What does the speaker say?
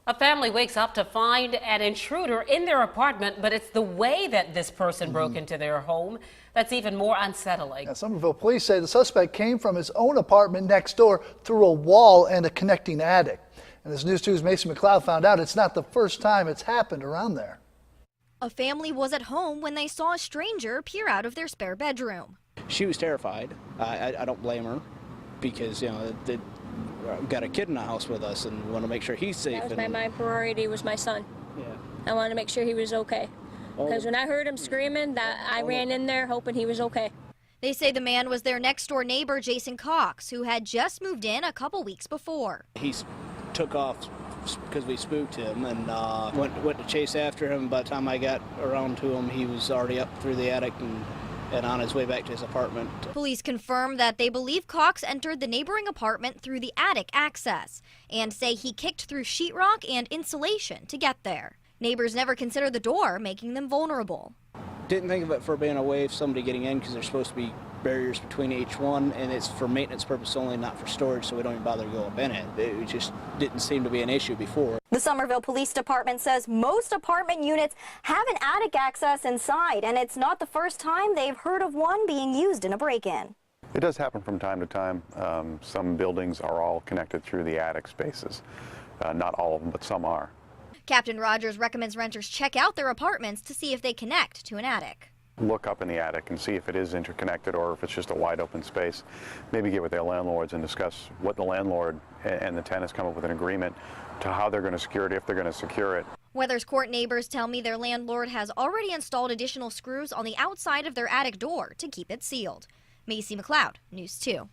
A family wakes up to find an intruder in their apartment, but it's the way that this person broke into their home that's even more unsettling. Now, Summerville police say the suspect came from his own apartment next door through a wall and a connecting attic. And as News 2's Mason McLeod found out, it's not the first time it's happened around there. A family was at home when they saw a stranger peer out of their spare bedroom. She was terrified. I don't blame her because, you know, we've got a kid in the house with us and we want to make sure he's safe. That was my priority was my son. Yeah. I wanted to make sure he was okay. Because when I heard him screaming, I ran in there hoping he was okay. They say the man was their next door neighbor, Jason Cox, who had just moved in a couple weeks before. He took off because we spooked him and went to chase after him. By the time I got around to him, he was already up through the attic and on his way back to his apartment. Police confirm that they believe Cox entered the neighboring apartment through the attic access and say he kicked through sheetrock and insulation to get there. Neighbors never consider the door, making them vulnerable. Didn't think of it for being a way of somebody getting in because there's supposed to be barriers between each one, and it's for maintenance purpose only, not for storage, so we don't even bother to go up in it. It just didn't seem to be an issue before. The Summerville Police Department says most apartment units have an attic access inside, and it's not the first time they've heard of one being used in a break-in. It does happen from time to time. Some buildings are all connected through the attic spaces. Not all of them, but some are. Captain Rogers recommends renters check out their apartments to see if they connect to an attic. Look up in the attic and see if it is interconnected or if it's just a wide open space. Maybe get with their landlords and discuss what the landlord and the tenants come up with an agreement to how they're going to secure it, if they're going to secure it. Weathers Court neighbors tell me their landlord has already installed additional screws on the outside of their attic door to keep it sealed. Macy McLeod, News 2.